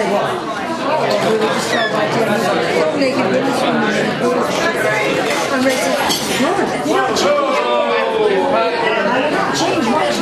We were just told by Jenny, four-legged women's swimming in the pool. And Red said, "Lord, you don't change much."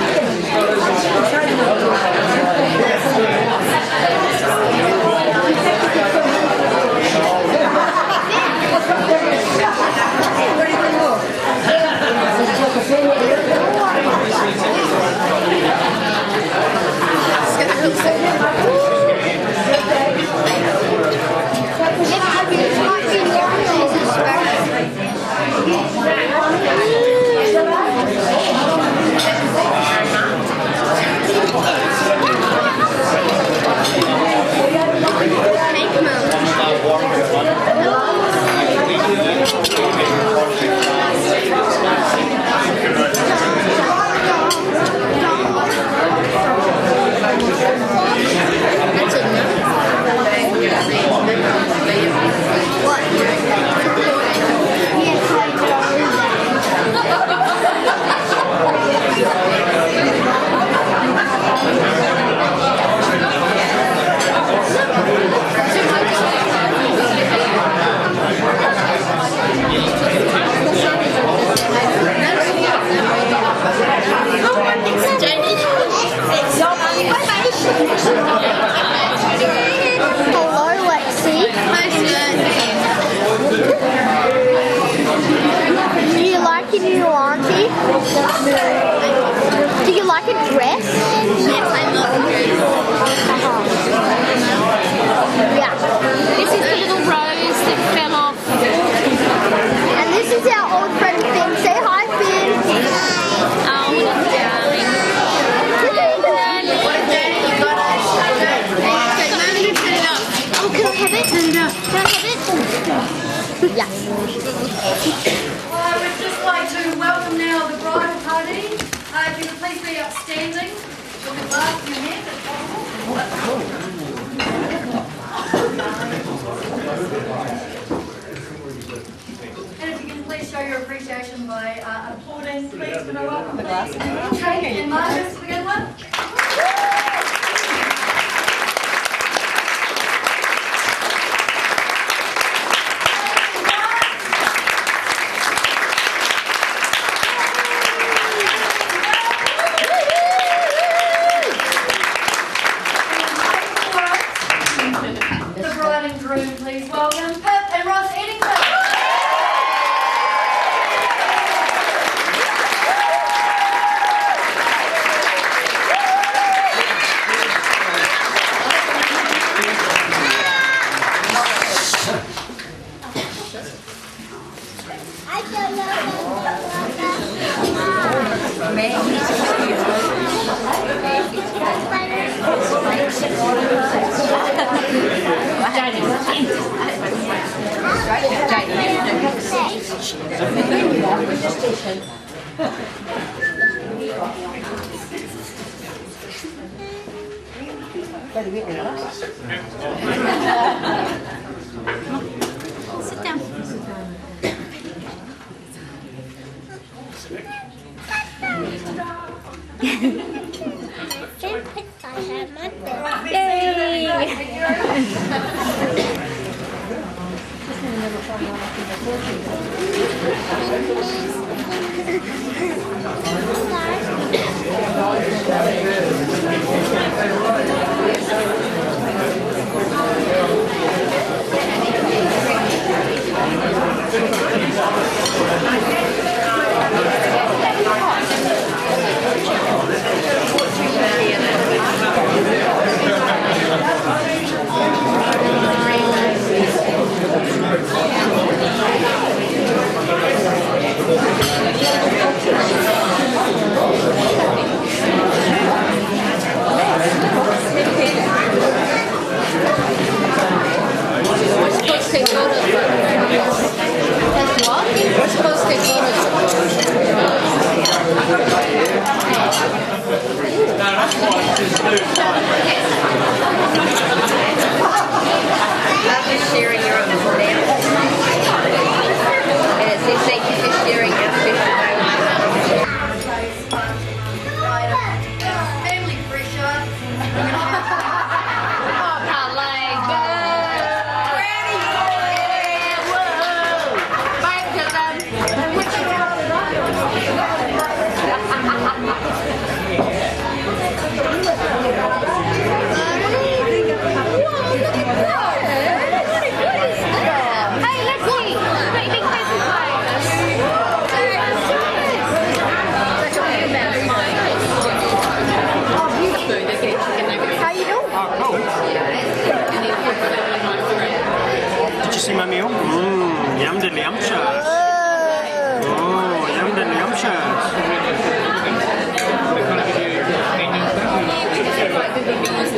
Hello, Lexi. Do you like your new auntie? Do you like a dress? Yes, I love the dress. Yeah. This is the little rose that fell off. And this is our old friend Finn. Say hi, Finn. Oh, little darling. Oh, can I have it? Can I have it? Yeah. Well, I would just like to welcome now the bridal party. If you could please be upstanding with the glass in your hand if possible. And if you can please show your appreciation by applauding, please, can I welcome the glass? Kate and Marcus to begin with. The bride and groom, please welcome Pip and Ross Eddington. Sit down. see my meal? Yum delicious. Oh, yum delicious.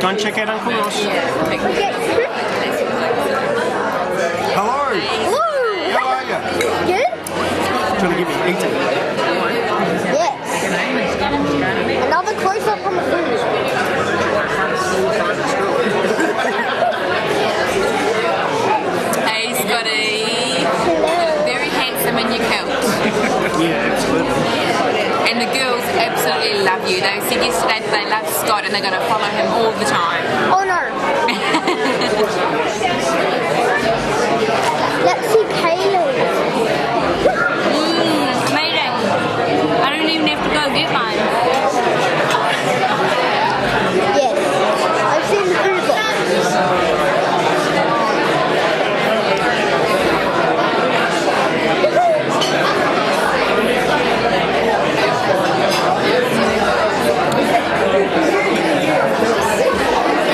Go and check out Uncle Ross. Hello. Hello. How are you? Good? Trying to give me eating. Yes. Another close up on the food. Hey, Scotty. You look very handsome in your coat. Yeah, absolutely. And the girls absolutely love you. They said yesterday that they love Scott and they're going to follow him all the time. Oh no. Let's see Caleb. Amazing. I don't even have to go get mine. Yes. I've seen the food box.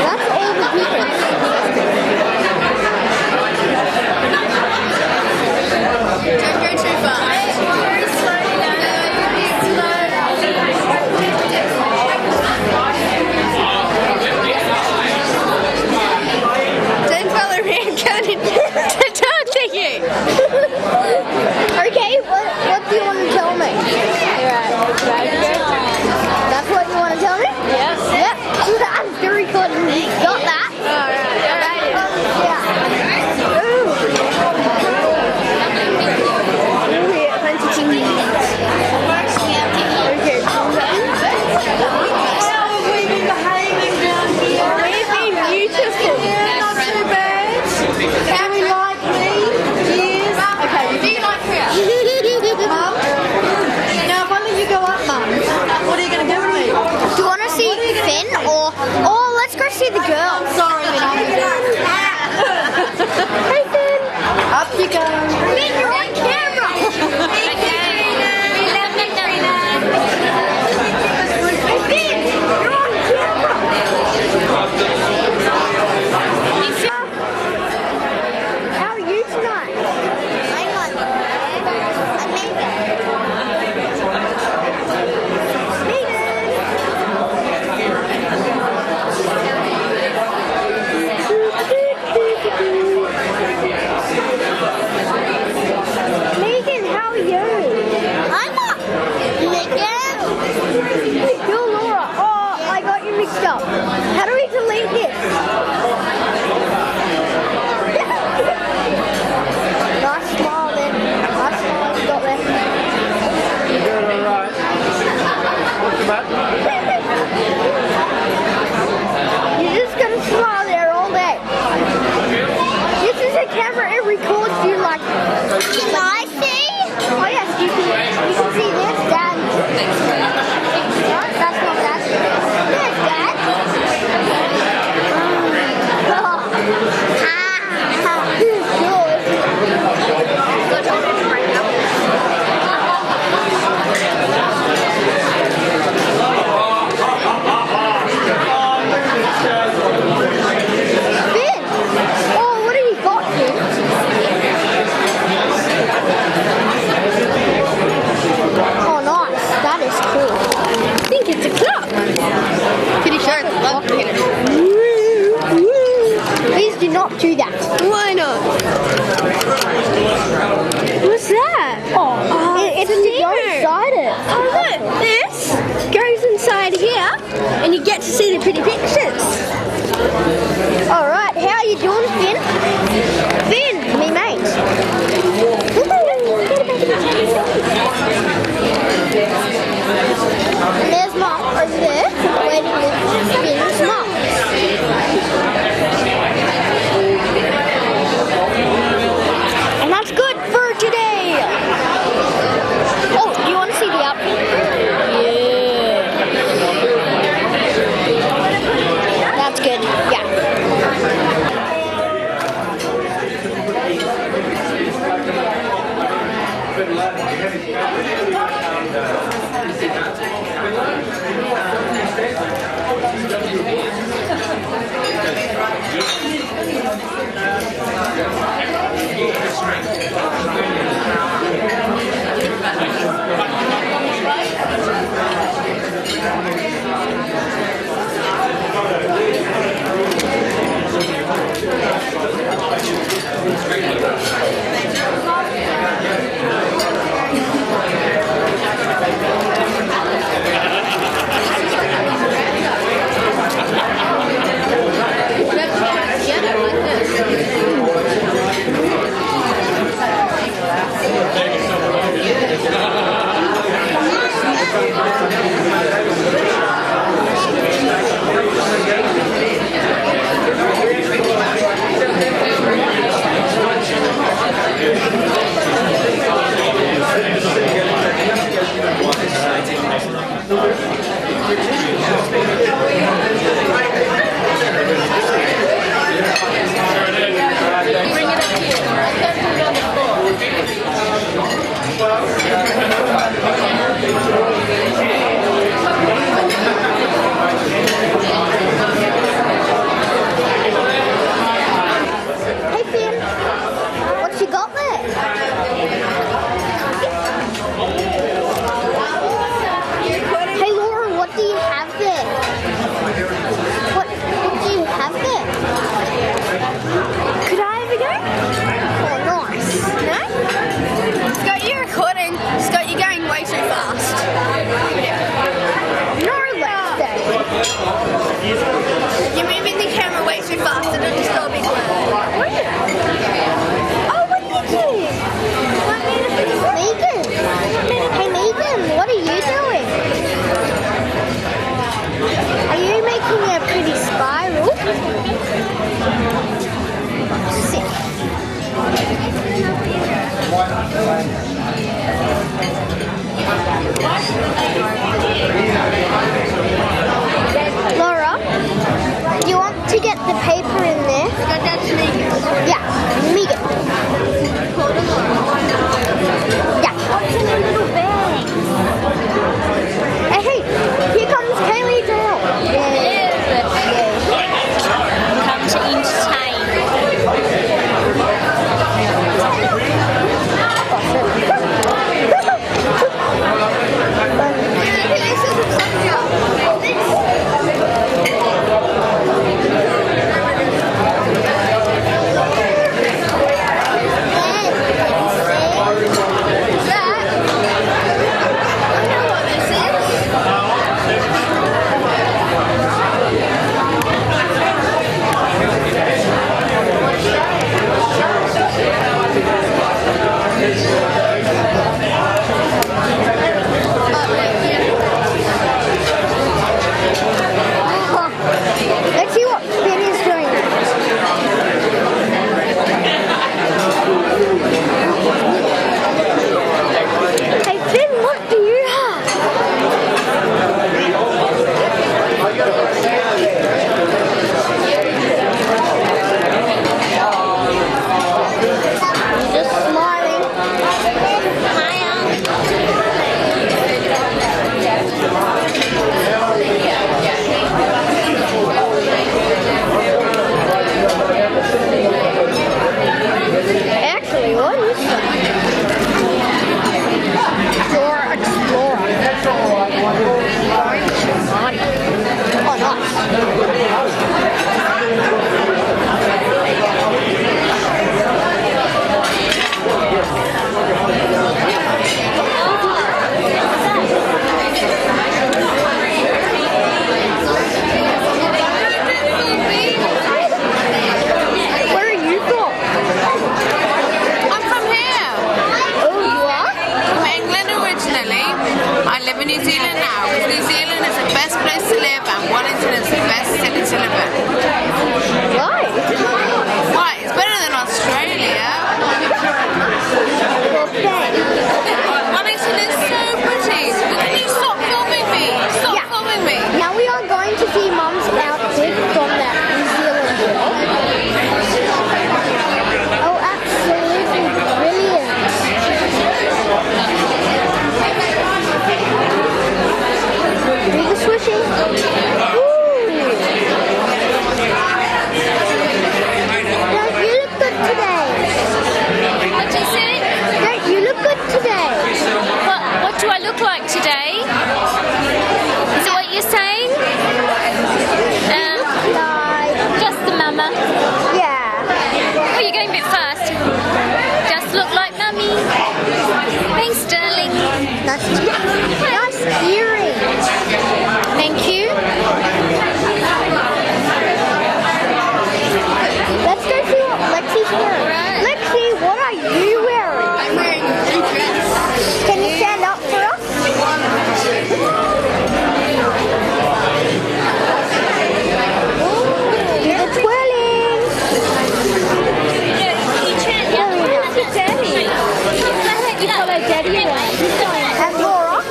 That's all the people. Don't go too fast. Don't follow me, I'm going to talk to you. Okay, what do you want to tell me? That's what you want to tell me? Yes. Yep. That's very good. Got that? Yeah. Ooh. Ooh, yeah, plenty cheese. Okay. How have we been behaving down here? We've been beautiful. Yeah, not too bad. Can we like me? Yes. Okay. Do you like her? Mum? Now, if I let you go up, Mum, what are you going to give me? Do you want to see Finn or let's go see the girls? Sorry, Hey Finn. Up you go. Finn, you're on camera. Hey Finn, you're on camera. How are you tonight? I'm on. Megan, how are you? I'm not. Megan? You're Laura. Oh, I got you mixed up. How do we delete this? Nice smile then. Nice smile you got there. You doing alright? Come back. You're just gonna smile there all day. This is a camera, it records you like. Can I see? Oh yes, you can see this, Dad. No, that's not Dad. There's Dad. Finn! Oh, what have you got, Finn? Oh, nice. That is cool. I think it's a clock. Pretty sure it's a love computer. Please do not do that. Why not? What's that? Oh, it's when you go inside it. Oh look, this goes inside here and you get to see the pretty pictures. Alright, how are you doing, Finn? Finn, me mate. And there's Mark over there, waiting with Finn's mum. And that's good for today. Oh, do you want to see the outfit? Yeah. That's good, yeah. Laura, do you want to get the paper in there? Yeah, make it. Yeah. What's in a little bag? Hey, here comes Kaylee Dale. Come to entertain. Let's see what Finn is doing. Hey Finn, what do you have? You're just smiling. Actually, what is that? Dora Explorer. Where are you from? I'm from here. Oh, you are? From England originally. I live in New Zealand now because New Zealand is the best place to live and Wellington is the best city to live in. Why? Why? It's better than Australia. Okay. Wellington is so pretty. Can you stop filming me? Stop Yeah. filming me. Now we are going to see Mum's outfit from that New Zealand girl. Oh, absolutely brilliant. Do the swishing. Don't you look good today? What do you say? Don't you look good today? What do I look like today? Is that what you're saying? Like, Just the mama. yeah. Oh, you're going a bit fast. Just look like mummy. Thanks, darling. Nice earrings. Thank you. Let's go see what Lexi's wearing. Right. Lexi, what are you wearing? I'm wearing a dress. Can you stand up for us? Do the twirling. You follow Daddy around. And Laura,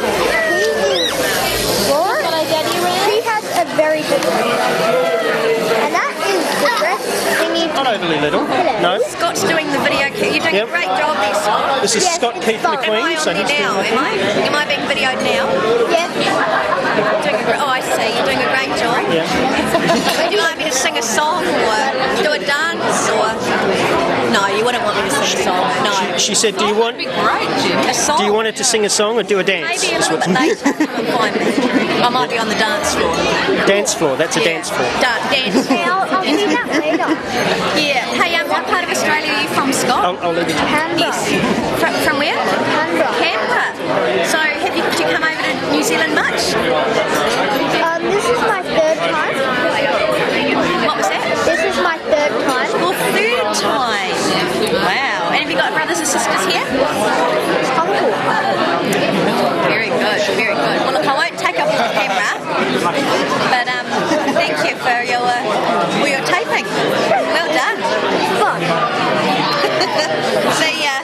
she has a very good dress. And that is the dress thingy. Not overly little. No. Scott's doing the video. You're doing Yep. a great job there, Scott. This is Yes, Scott it's Keith fun. Am I McQueen. on So there he's now? doing Am I being videoed now? Yes. Oh, I see. You're doing a great job. Yeah. Would you like me to sing a song or do a dance or? No, you wouldn't want me to sing a song. No. She said, "Do you want? That'd be great, Jim. A song. Do you want her to sing a song or do a dance?" Maybe a That's little what- bit later. I'm fine. I might be on the dance floor. Dance floor. That's a dance floor. Dance. Okay, I'll see that later. Yeah. Hey, what part of Australia are you from, Scott? I'll leave it. Canberra. Yes. From where? Canberra. Canberra. So, do you come over to New Zealand much? This is my third time. What was that? This is my third time. Your third time. Wow. And have you got brothers and sisters here? Uncle. Very good, very good. Well, look, I won't take up all the camera, but thank you for your Amazing. Well done. Fun. See ya.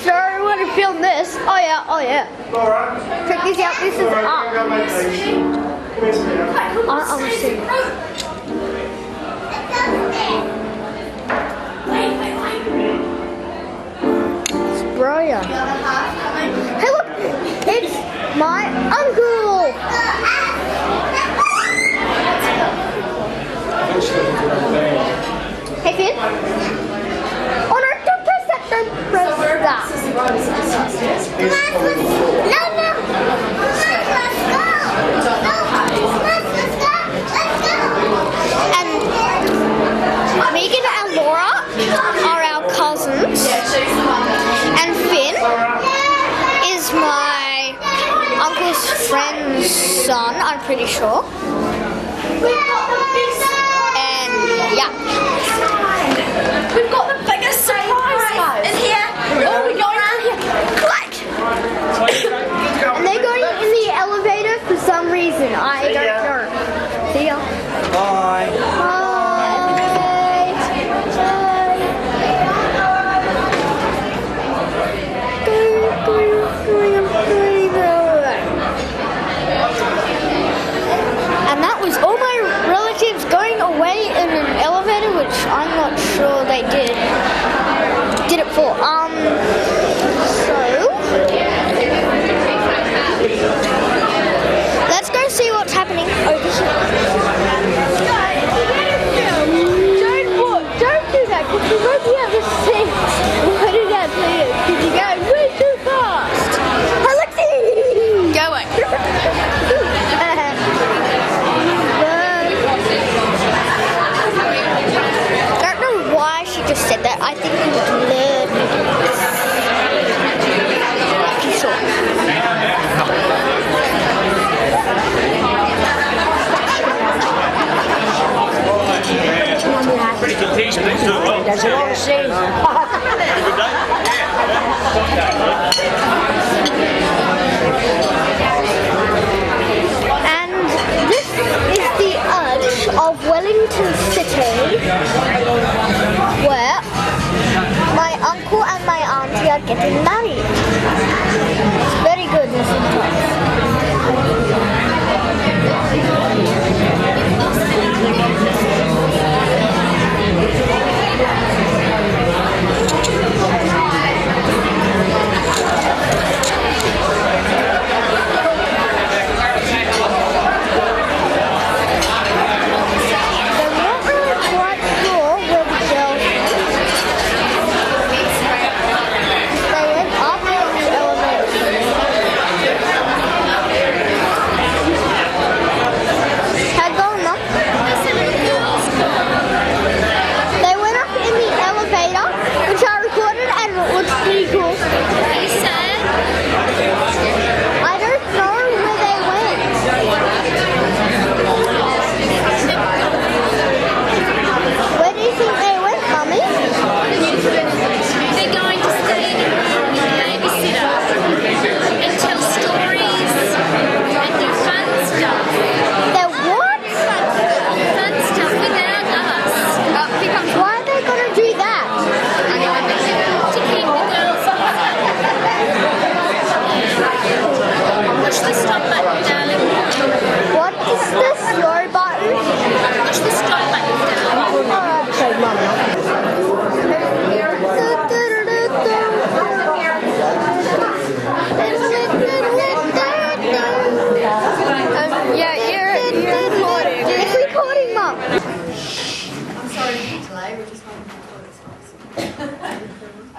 So I want to film this. Oh yeah. Check this out. This is I'm seeing. It's brilliant. Hey look, it's my uncle. Hey Finn. Oh no, don't press that. Don't press that. No. And Megan and Laura are our cousins. And Finn is my uncle's friend's son, I'm pretty sure. And yeah. We've got the biggest surprise in here. Oh, we're going in here. Quick! And they're going in the elevator for some reason. I don't know. See ya. Bye. Bye. And that was all my relatives going away in an elevator, which I'm not sure they did it for. So let's go see what's happening over here. Don't do that, because we won't be able to see what it actually is, because you're going way too fast. Alexis! Going. Don't know why she just said that. I think we would learn. Sure. Does it all say? And this is the edge of Wellington City, where my uncle and my auntie are getting married. It's very good, listen to us.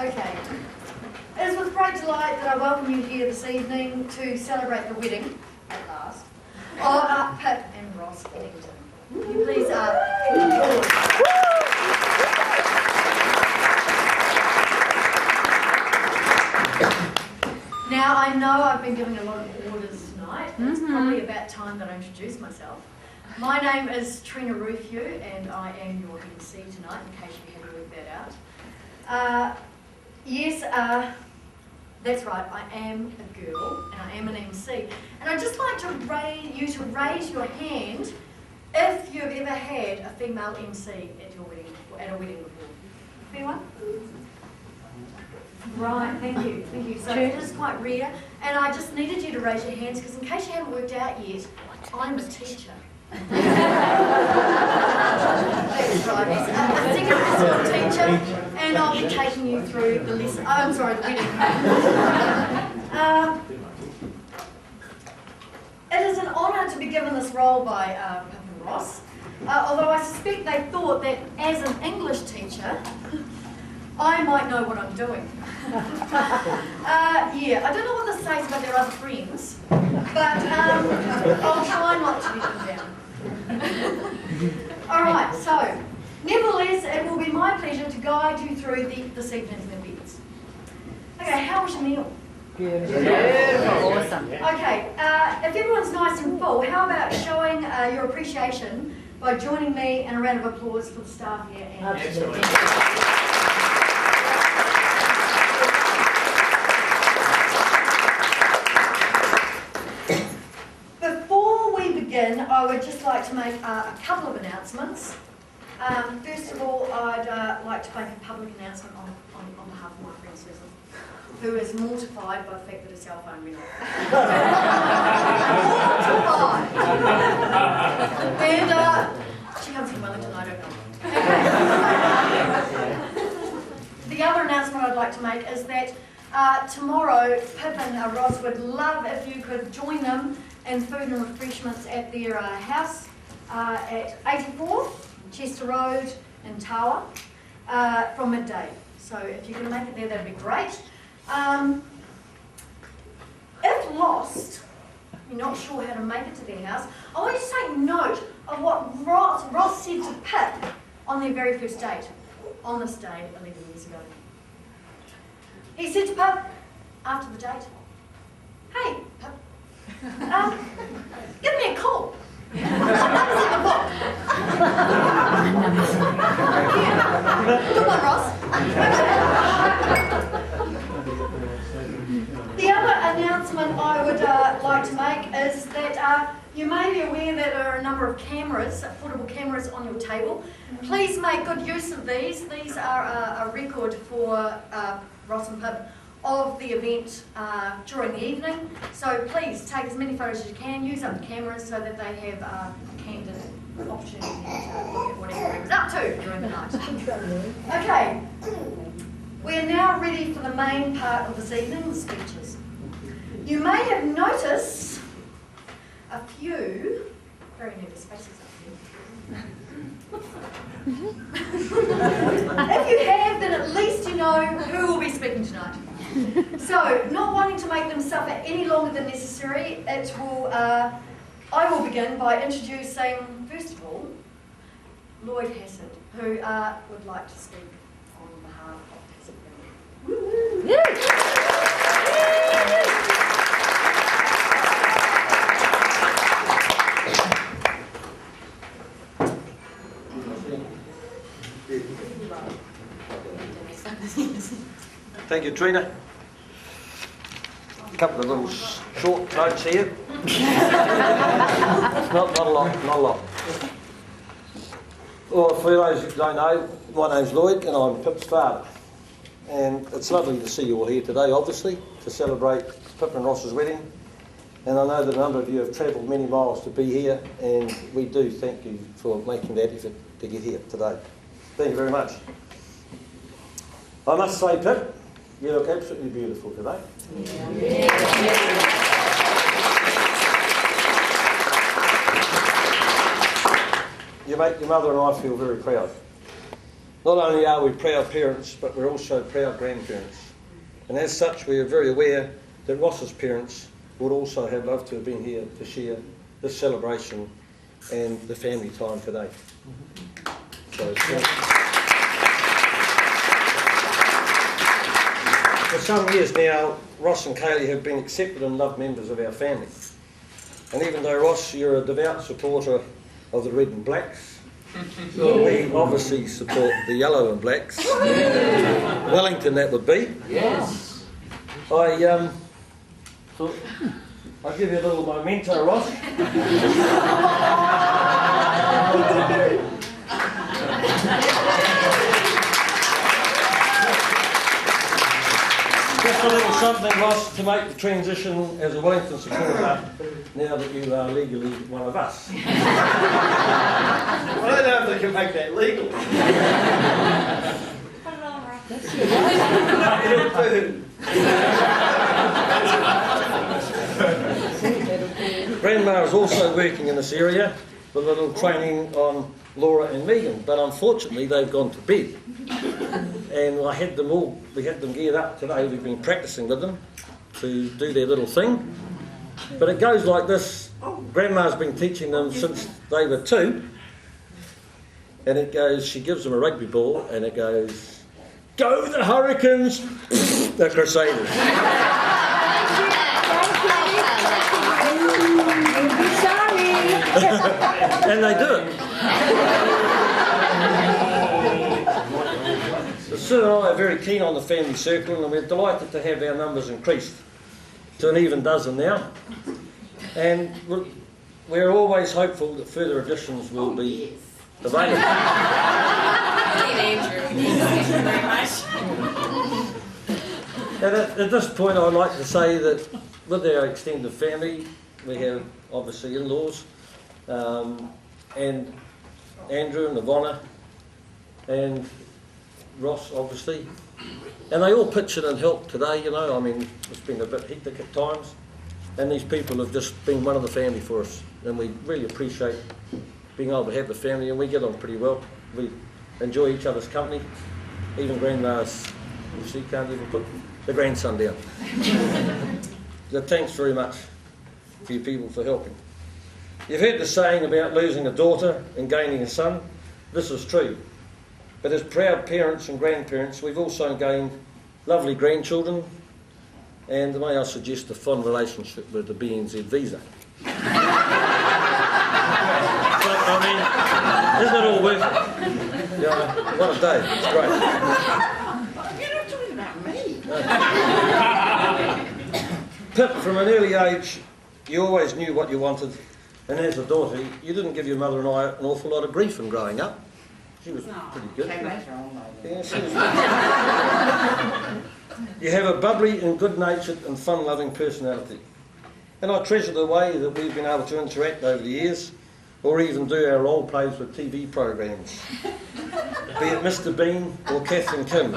Okay. It is with great delight that I welcome you here this evening to celebrate the wedding, at last, of Pip and Ross Eddington. Can you please Now, I know I've been giving a lot of orders tonight. It's probably about time that I introduce myself. My name is Trina Rufio, and I am your MC tonight, in case you hadn't worked that out. Yes, that's right, I am a girl and I am an MC. And I'd just like to raise your hand if you've ever had a female MC at your wedding, or at a wedding before. Anyone? Right, thank you. So it is quite rare, and I just needed you to raise your hands because in case you haven't worked out yet, I'm a teacher. That's right, a secondary school teacher, and I'll be taking you through the lesson. Oh, I'm sorry, the wedding. It is an honour to be given this role by Pip and Ross, although I suspect they thought that as an English teacher, I might know what I'm doing. Yeah, I don't know what this says about their other friends, but I'll try not to let them down. Alright, so, nevertheless, it will be my pleasure to guide you through this evening's events. Okay, how was your meal? Awesome. Okay, if everyone's nice and full, how about showing your appreciation by joining me in a round of applause for the staff here. Absolutely. Before we begin, I would just like to make a couple of announcements. First of all, I'd like to make a public announcement on behalf of my friend Susan, who is mortified by the fact that her cell phone went off. Mortified! And she comes from Wellington, I don't know. The other announcement I'd like to make is that tomorrow, Pip and Ross would love if you could join them in food and refreshments at their house at 84 Chester Road in Tawa from midday. So if you can make it there, that'd be great. If lost, you're not sure how to make it to their house, I want you to take note of what Ross said to Pip on their very first date, on this day 11 years ago. He said to Pip, after the date, "Hey, Pip, give me a call. My number's in the book." Yeah. Good one, Ross. The other announcement I would like to make is that you may be aware that there are a number of cameras, portable cameras on your table. Please make good use of these. These are a record for Ross and Pip of the event during the evening. So please take as many photos as you can, use up the cameras so that they have a candid opportunity to look at whatever he was up to during the night. Okay, we are now ready for the main part of this evening, the speeches. You may have noticed a few very nervous faces up here. If you have, then at least you know who will be speaking tonight. So, not wanting to make them suffer any longer than necessary, I will begin by introducing, first of all, Lloyd Hassett, who would like to speak on behalf of Hassett Family. Thank you, Trina. A couple of little short notes here. not a lot. Well, for those who don't know, my name's Lloyd and I'm Pip's father. And it's lovely to see you all here today, obviously, to celebrate Pip and Ross's wedding. And I know that a number of you have travelled many miles to be here, and we do thank you for making that effort to get here today. Thank you very much. I must say, Pip, you look absolutely beautiful today. You make your mother and I feel very proud. Not only are we proud parents, but we're also proud grandparents. And as such, we are very aware that Ross's parents would also have loved to have been here to share this celebration and the family time today. So, for some years now, Ross and Kaylee have been accepted and loved members of our family. And even though, Ross, you're a devout supporter of the Red and Blacks, Well, we obviously support the yellow and blacks. Wellington, that would be. Yes. I thought I'll give you a little memento, Ross. Just a little something, Ross, to make the transition as a Wellington supporter now that you are legally one of us. I don't know if they can make that legal. Grandma is also working in this area with a little training on Laura and Megan, but unfortunately they've gone to bed. And we had them geared up today. We've been practicing with them to do their little thing. But it goes like this. Grandma's been teaching them since they were 2. And it goes, she gives them a rugby ball and it goes, "Go the Hurricanes!" The Crusaders. And they do it. Sue and I are very keen on the family circle, and we're delighted to have our numbers increased to an even dozen now. And we're always hopeful that further additions will be available. And at this point, I'd like to say that with our extended family, we have obviously in-laws, and Andrew and Ivona, and Ross, obviously, and they all pitch in and help today, you know. I mean, it's been a bit hectic at times, and these people have just been one of the family for us, and we really appreciate being able to have the family, and we get on pretty well. We enjoy each other's company. Even Grandma's, she can't even put the grandson down. So thanks very much for you people for helping. You've heard the saying about losing a daughter and gaining a son. This is true. But as proud parents and grandparents, we've also gained lovely grandchildren, and may I suggest a fond relationship with the BNZ visa. So, I mean, isn't it all worth it? Yeah, what a day, it's great. You're not talking about me. Pip, from an early age, you always knew what you wanted, and as a daughter, you didn't give your mother and I an awful lot of grief in growing up. She was pretty good. Yeah, she was. You have a bubbly and good-natured and fun-loving personality. And I treasure the way that we've been able to interact over the years, or even do our role plays with TV programs, be it Mr. Bean or Kath and Kim.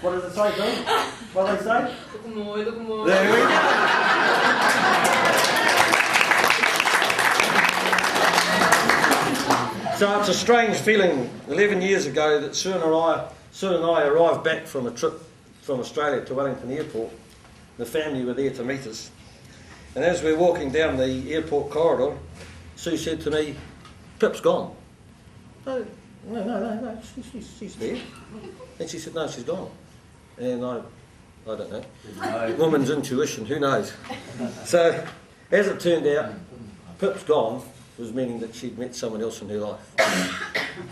What does it say, Bill? What do they say? Look more. There we go. So it's a strange feeling 11 years ago that Sue and I arrived back from a trip from Australia to Wellington Airport. The family were there to meet us. And as we were walking down the airport corridor, Sue said to me, "Pip's gone." No, she's there. And she said, "No, she's gone." And I don't know. No. Woman's intuition, who knows? So, as it turned out, Pip's gone was meaning that she'd met someone else in her life.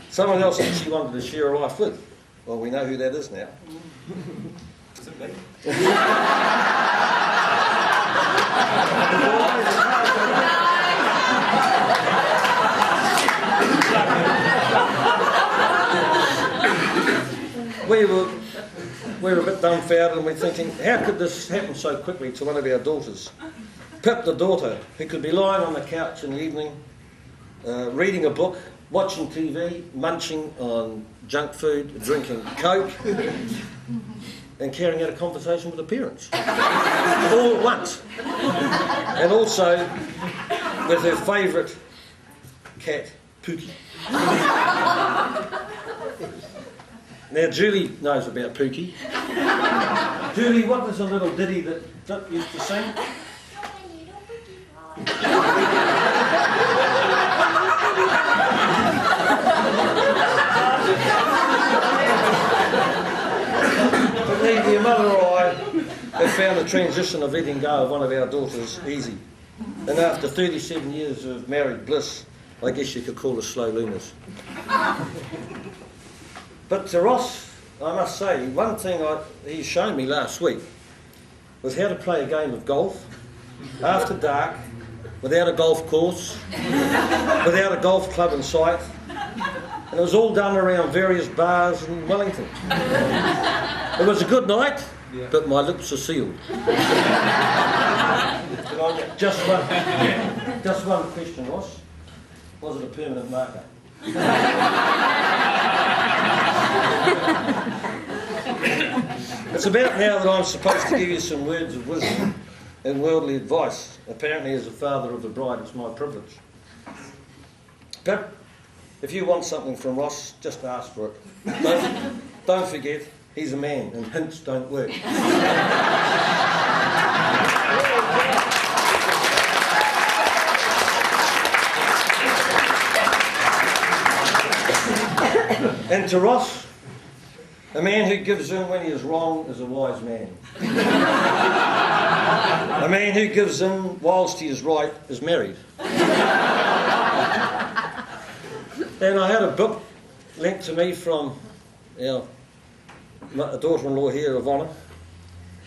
Someone else that she wanted to share her life with. Well, we know who that is now. Is it me? We were a bit dumbfounded, and we're thinking, how could this happen so quickly to one of our daughters? Pip, the daughter, who could be lying on the couch in the evening, reading a book, watching TV, munching on junk food, drinking Coke, and carrying out a conversation with her parents. All at once. And also with her favourite cat, Pookie. Now, Julie knows about Pookie. Julie, what was a little ditty that Dip used to sing? Believe your mother or I have found the transition of letting go of one of our daughters easy. And after 37 years of married bliss, I guess you could call us slow learners. But to Ross, I must say, one thing he showed me last week was how to play a game of golf after dark, without a golf course, without a golf club in sight, and it was all done around various bars in Wellington. It was a good night, but my lips are sealed. Just one question, Ross. Was it a permanent marker? It's about now that I'm supposed to give you some words of wisdom and worldly advice. Apparently, as a father of the bride, it's my privilege. But if you want something from Ross, just ask for it. Don't forget, he's a man and hints don't work. And to Ross, a man who gives in when he is wrong is a wise man. A man who gives in whilst he is right is married. And I had a book lent to me from a daughter-in-law here, Ivana.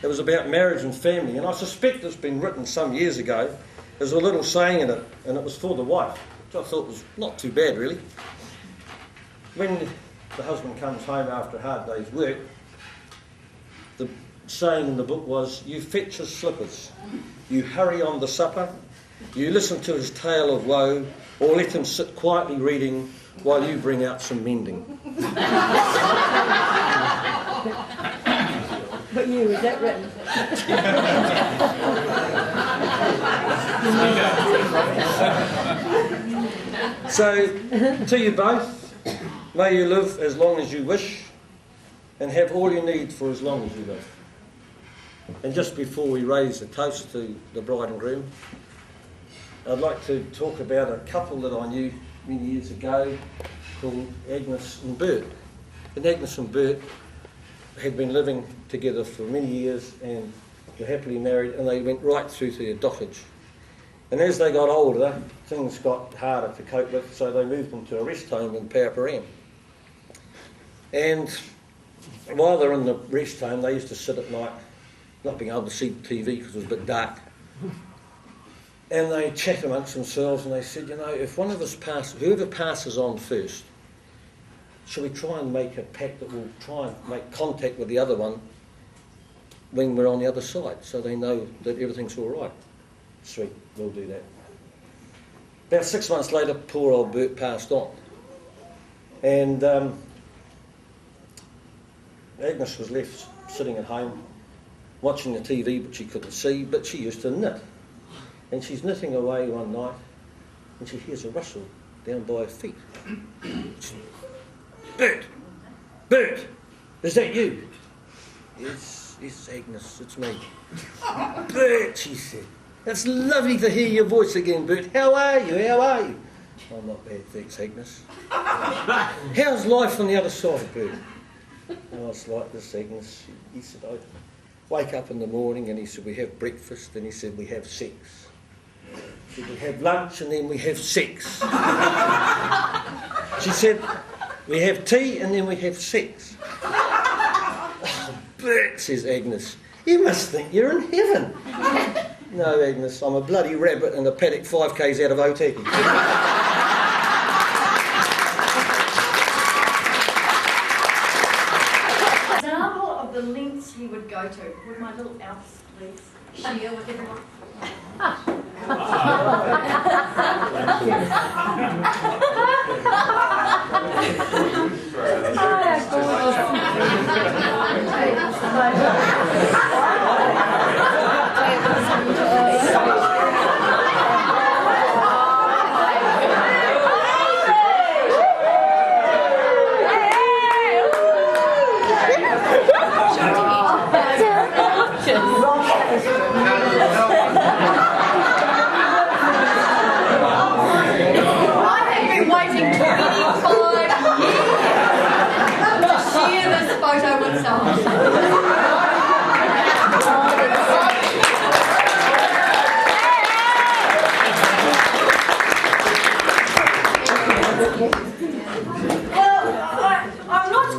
It was about marriage and family, and I suspect it's been written some years ago. There's a little saying in it, and it was for the wife, which I thought was not too bad, really. When the husband comes home after a hard day's work, the saying in the book was, you fetch his slippers, you hurry on the supper, you listen to his tale of woe, or let him sit quietly reading while you bring out some mending. But you, is that written? So, to you both, may you live as long as you wish and have all you need for as long as you live. And just before we raise a toast to the bride and groom, I'd like to talk about a couple that I knew many years ago called Agnes and Bert. And Agnes and Bert had been living together for many years and were happily married, and they went right through to their dotage. And as they got older, things got harder to cope with, so they moved them to a rest home in Paraparaumu. And while they're in the rest home, they used to sit at night, not being able to see TV because it was a bit dark. And they chat amongst themselves, and they said, you know, if one of us whoever passes on first, shall we try and make a pact that will try and make contact with the other one when we're on the other side, so they know that everything's all right? Sweet, we'll do that. About 6 months later, poor old Bert passed on. And Agnes was left sitting at home, watching the TV, but she couldn't see, but she used to knit. And she's knitting away one night, and she hears a rustle down by her feet. Bert! Bert! Is that you? Yes, Agnes, it's me. Bert, she said. It's lovely to hear your voice again, Bert. How are you? How are you? I'm not bad, thanks, Agnes. How's life on the other side, Bert? Oh, it's like this, Agnes. He said, I wake up in the morning, and he said, we have breakfast, and he said, we have sex. He said, we have lunch, and then we have sex. She said, we have tea, and then we have sex. Oh, Bert, says Agnes, you must think you're in heaven. No, Agnes, I'm a bloody rabbit in a paddock 5k's out of Otaki. Example of the lengths you would go to. Would my little elves please share with everyone?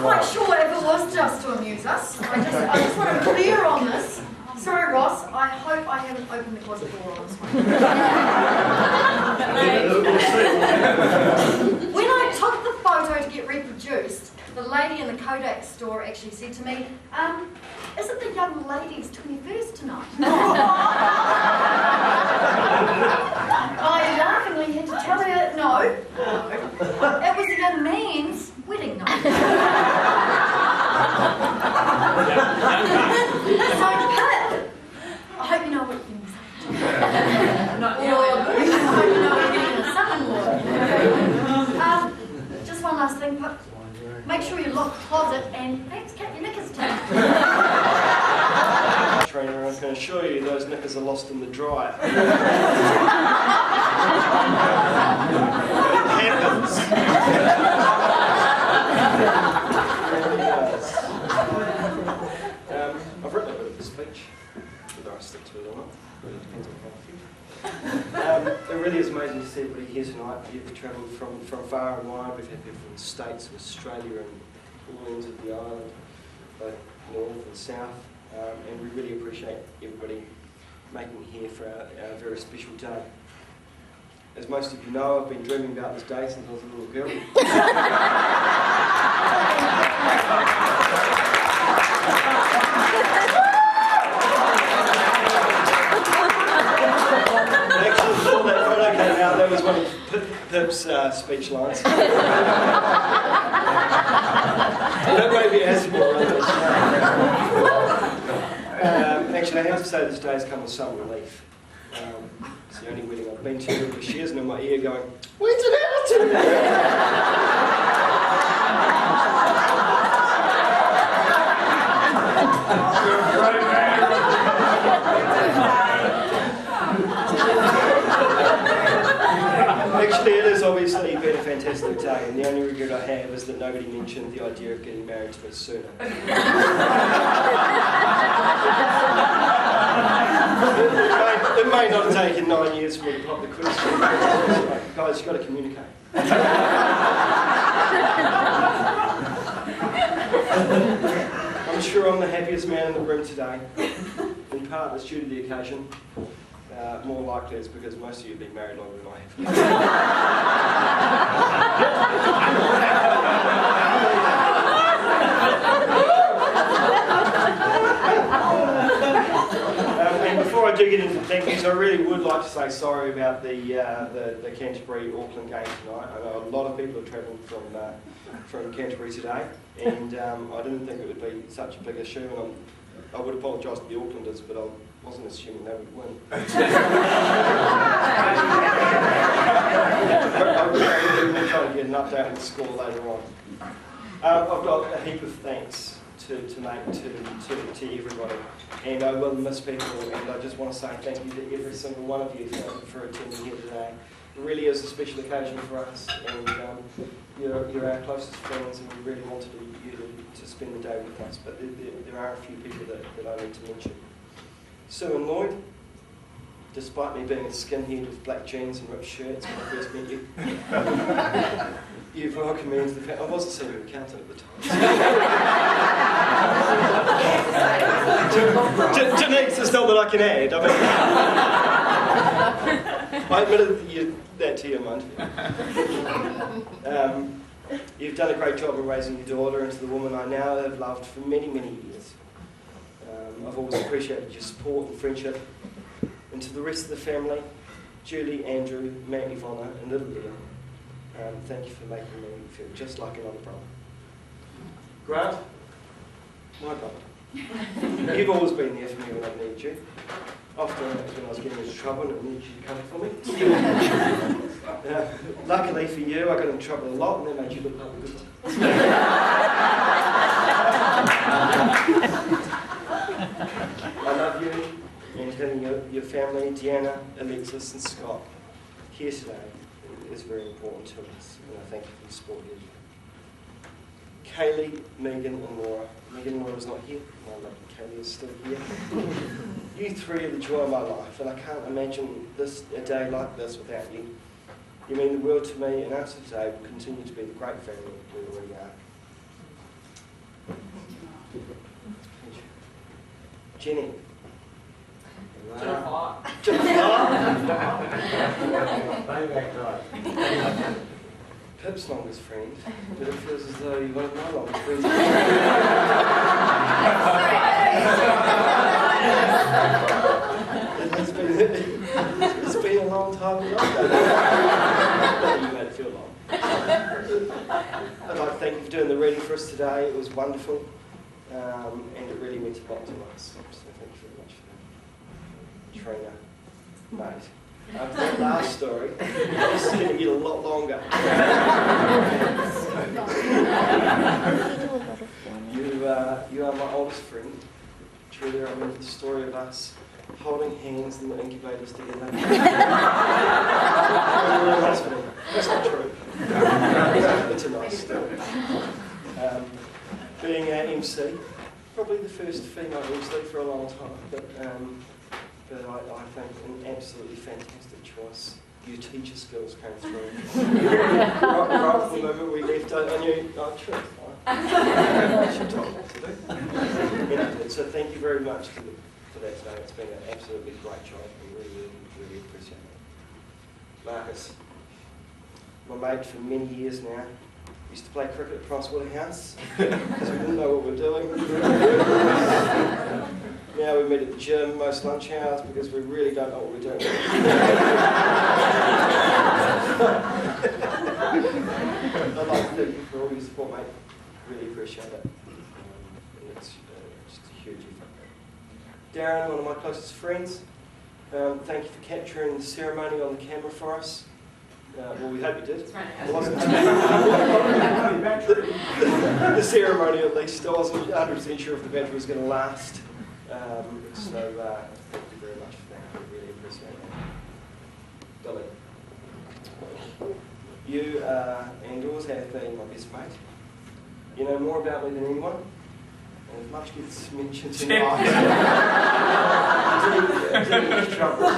quite sure if it was just to amuse us. I just want to be clear on this. Sorry, Ross, I hope I haven't opened the closet door on this one. When I took the photo to get reproduced, the lady in the Kodak store actually said to me, isn't the young lady's 21st tonight? I laughingly had to tell her, no, it was the young man's wedding night. So, Pip, I hope you know what you're going to say. I hope you know what you're going to son-in-law. Just one last thing, Pip. Make sure you lock the closet and perhaps cut your knickers down. Trainer, I can assure you those knickers are lost in the dryer. Happens. I've written a bit of a speech, whether I stick to it or not. Really depends on how I feel. It really is amazing to see everybody here tonight. You've travelled from far and wide. We've had people from the States, and Australia, and all ends of the island, both north and south. And we really appreciate everybody making it here for our very special day. As most of you know, I've been dreaming about this day since I was a little girl. Actually, before that photo came out, that was one of Pip's speech lines. That may be as more actually, I have to say this day's come with some relief. It's the only wedding I've been to for years, and in my ear going, when's it out to? Actually, it has obviously been a fantastic day, and the only regret I have is that nobody mentioned the idea of getting married to us sooner. It may not have taken 9 years for me to pop the quiz. Guys, you've got to communicate. I'm sure I'm the happiest man in the room today. In part, it's due to the occasion. More likely it's because most of you have been married longer than I have. And before I do get into thank yous, I really would like to say sorry about the Canterbury-Auckland game tonight. I know a lot of people have travelled from Canterbury today, and I didn't think it would be such a big issue, and I would apologise to the Aucklanders, but I wasn't assuming they would win. I will try to get an update on the score later on. I've got a heap of thanks to make to everybody, and I will miss people, and I just want to say thank you to every single one of you for attending here today. It really is a special occasion for us, and you're our closest friends, and we really wanted you to spend the day with us, but there are a few people that I need to mention. Sue and Lloyd, despite me being a skinhead with black jeans and ripped shirts when I first met you, you've welcomed me into the family. I was a senior accountant at the time. Denise, it's not that I can add. I admitted that to you, mind. You've done a great job of raising your daughter into the woman I now have loved for many, many years. I've always appreciated your support and friendship. And to the rest of the family, Julie, Andrew, Matt, Ivonna, and little Leah, thank you for making me feel just like another brother. Grant, my brother. You've always been there for me when I've needed you. Often when I was getting into trouble and I needed you to come for me. Luckily for you, I got in trouble a lot and that made you look like a good one. I love you, and having your family, Deanna, Alexis and Scott, here today is very important to us, and I thank you for the support here. Kaylee, Megan and Laura. Megan and Laura's not here, my lovely Kaylee is still here. You three are the joy of my life, and I can't imagine a day like this without you. You mean the world to me, and us today will continue to be the great family we already are. Jenny. Pip's longest friend, but it feels as though you're one of my longest friends. It's been a long time ago. You made it feel long. I'd like to thank you for doing the reading for us today. It was wonderful, and it really meant a lot to us. So thank you very much for that. Trina, mate. After that last story, this is going to get a lot longer. You are my oldest friend. Truly, I remember the story of us holding hands in the incubators together. That's not true. It's a nice story. Being an MC, probably the first female MC for a long time, but I think an absolutely fantastic choice. Your teacher skills came through. right from the moment we left, I knew, truth. She told me to do. So thank you very much for that today. It's been an absolutely great job. We really appreciate it. Marcus, my mate for many years now. Used to play cricket at Cross Waterhouse because we didn't know what we were doing. Now we meet at the gym most lunch hours because we really don't know what we're doing. I'd like to thank you for all your support, mate. Really appreciate it. It's just a huge effort. Darren, one of my closest friends, thank you for capturing the ceremony on the camera for us. Well, we hope you did. It wasn't the ceremony, at least. I wasn't 100% sure if the battery was going to last. So thank you very much for that. I really appreciate that. Billy, you and yours have been my best mate. You know more about me than anyone. And if much gets mentioned tonight, didn't get trouble.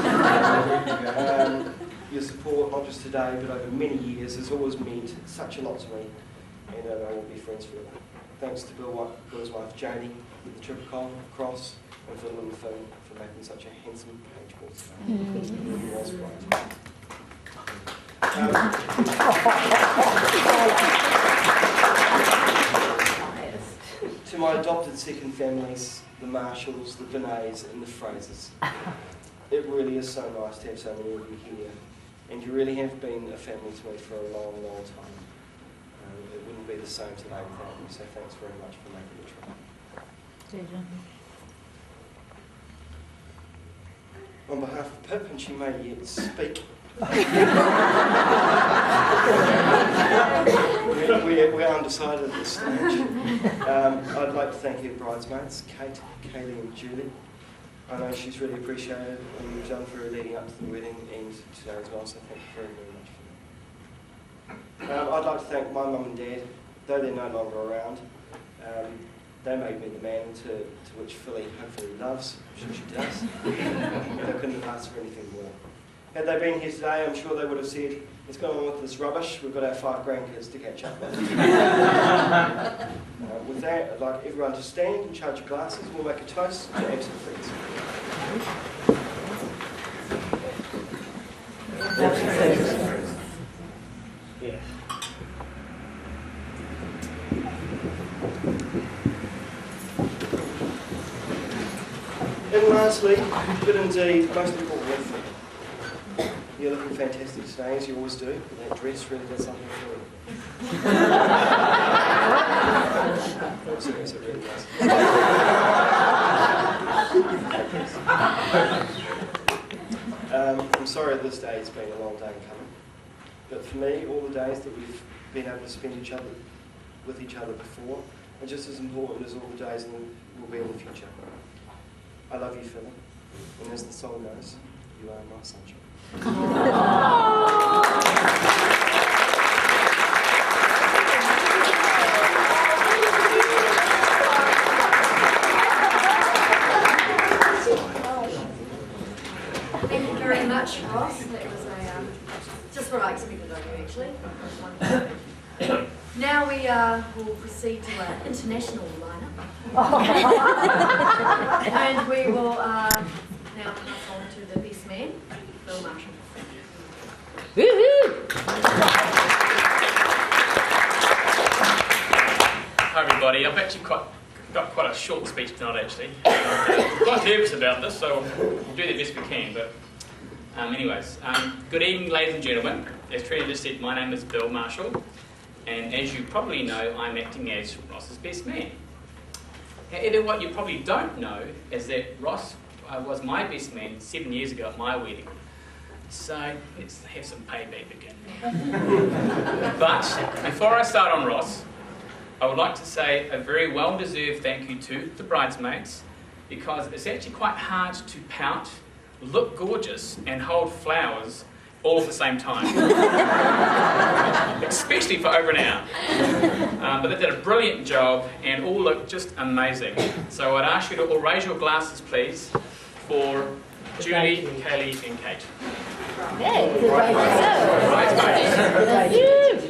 Your support, not just today, but over many years, has always meant such a lot to me, and I will be friends forever. Thanks to Bill's wife, Janie, with the Triple Cross, and for little Finn for making such a handsome page board today. It was great. To my adopted second families, the Marshalls, the Vinnays, and the Frasers, it really is so nice to have so many of you here. And you really have been a family to me for a long, long time. It wouldn't be the same today without you, so thanks very much for making the trip. On behalf of Pip, and she may yet speak, we're undecided at this stage. I'd like to thank her bridesmaids, Kate, Kaylee and Julie. I know she's really appreciated what you've done for her leading up to the wedding and today as well, so thank you very, very much for that. I'd like to thank my mum and dad, though they're no longer around. They made me the man to which Philly hopefully loves. I'm sure she does. They couldn't have asked for anything more. Had they been here today, I'm sure they would have said, let's go on with this rubbish, we've got our 5 grandkids to catch up with. With that, I'd like everyone to stand and charge your glasses. We'll make a toast to absent friends. Yeah. And lastly, but indeed, most importantly, you're looking fantastic today, as you always do. That dress really does something for you. It really does. I'm sorry this day has been a long day coming, but for me, all the days that we've been able to spend with each other before are just as important as all the days that will be in the future. I love you, Philly, and as the song goes, you are my sunshine. Thank you very much, Ross. That was just what I expected of you, actually. Now we will proceed to our international lineup. And we will now pass on to the best man, Bill Marshall. Hi everybody, I've actually got quite a short speech tonight actually. I'm quite nervous about this, so we'll do the best we can. But good evening ladies and gentlemen. As Trina just said, my name is Bill Marshall, and as you probably know, I'm acting as Ross's best man. However, what you probably don't know is that Ross was my best man 7 years ago at my wedding. So let's have some payback again. But before I start on Ross, I would like to say a very well-deserved thank you to the bridesmaids, because it's actually quite hard to pout, look gorgeous, and hold flowers all at the same time. Especially for over an hour. But they did a brilliant job and all looked just amazing. So I'd ask you to all raise your glasses, please, for Julie, Kaylee, and Kate. Bridesmaids.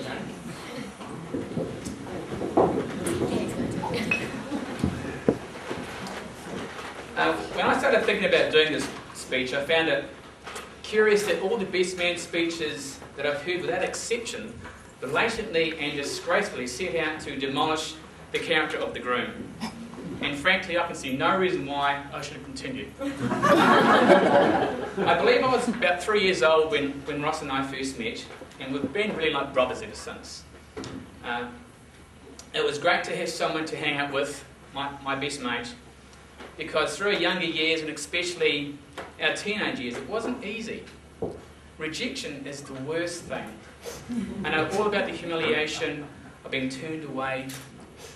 When I started thinking about doing this speech, I found it curious that all the best man speeches that I've heard, without exception, blatantly and disgracefully set out to demolish the character of the groom. And frankly, I can see no reason why I should have continued. I believe I was about 3 years old when Ross and I first met, and we've been really like brothers ever since. It was great to have someone to hang out with, my best mate, because through our younger years, and especially our teenage years, it wasn't easy. Rejection is the worst thing. I know all about the humiliation of being turned away,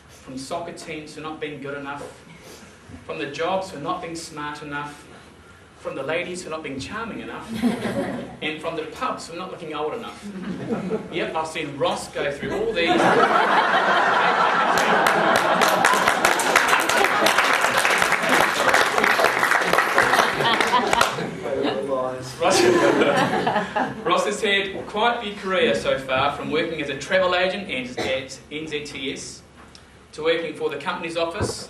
from soccer teams for not being good enough, from the jobs for not being smart enough, from the ladies for not being charming enough, and from the pubs for not looking old enough. Yep, I've seen Ross go through all these. Ross has had quite the career so far, from working as a travel agent and at NZTS, to working for the company's office,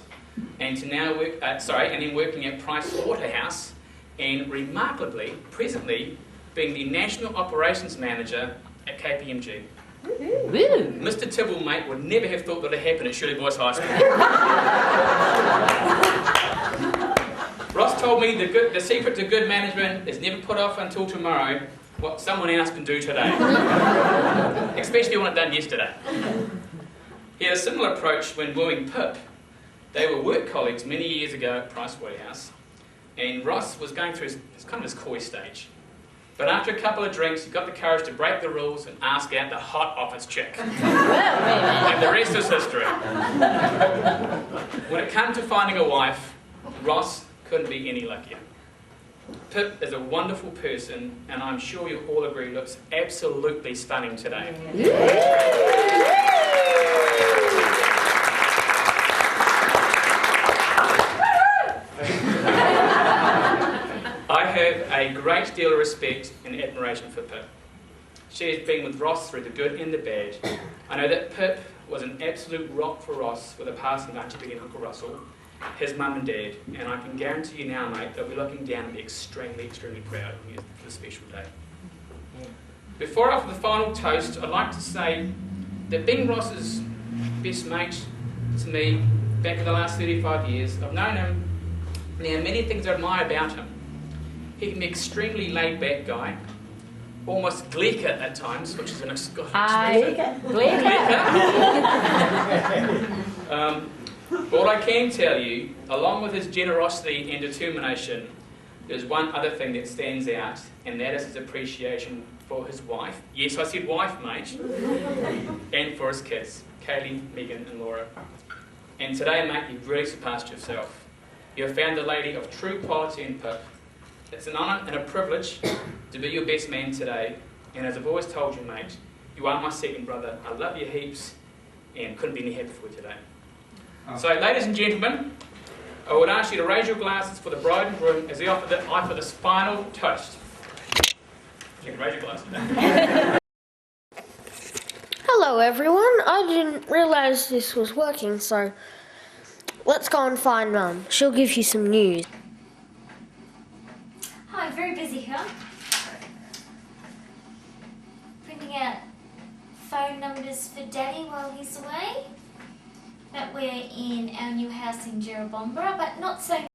and to now then working at Price Waterhouse, and remarkably, presently, being the National Operations Manager at KPMG. Mr. Tibble, mate, would never have thought that would happen at Shirley Boys High School. Ross told me the secret to good management is never put off until tomorrow what someone else can do today. Especially when it's done yesterday. He had a similar approach when wooing Pip. They were work colleagues many years ago at Price Waterhouse, and Ross was going through his coy stage. But after a couple of drinks, he got the courage to break the rules and ask out the hot office chick. And the rest is history. When it came to finding a wife, Ross couldn't be any luckier. Pip is a wonderful person, and I'm sure you'll all agree looks absolutely stunning today. I have a great deal of respect and admiration for Pip. She has been with Ross through the good and the bad. I know that Pip was an absolute rock for Ross with the passing of Auntie Big and Uncle Russell, his mum and dad, and I can guarantee you now, mate, they'll be looking down and be extremely, extremely proud of you for this special day. Before I offer the final toast, I'd like to say that being Ross's best mate to me back in the last 35 years, I've known him. There are many things I admire about him. He can be an extremely laid-back guy, almost gleeker at times, which is an expression. But what I can tell you, along with his generosity and determination, there's one other thing that stands out, and that is his appreciation for his wife. Yes, I said wife, mate. And for his kids, Kaylee, Megan, and Laura. And today, mate, you've really surpassed yourself. You have found a lady of true quality in Pip. It's an honour and a privilege to be your best man today. And as I've always told you, mate, you are my second brother. I love you heaps, and couldn't be any happier for you today. So, ladies and gentlemen, I would ask you to raise your glasses for the bride and groom as they offer this final toast. You can raise your glasses. Hello everyone, I didn't realise this was working, so Let's go and find Mum. She'll give you some news. Hi, very busy here. Printing out phone numbers for Daddy while he's away. That we're in our new house in Jerrabomberra, but not so